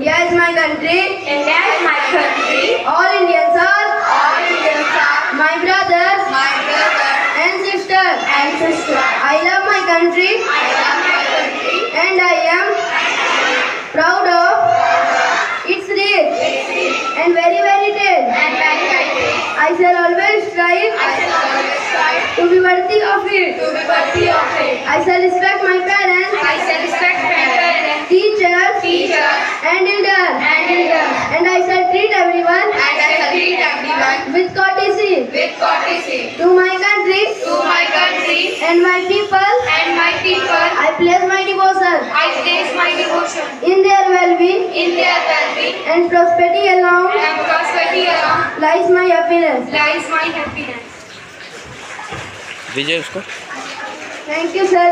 India is my country. India is my country. All Indians are my brothers and sisters. I love my country and I am proud of its rich and very taste. I shall always strive to be worthy of it. I shall respect my parents, teachers and elders, and I shall treat everyone with courtesy. To my country and my people, I place my devotion. In their well-being and prosperity alone lies my happiness. विजय उसको Thank you, sir.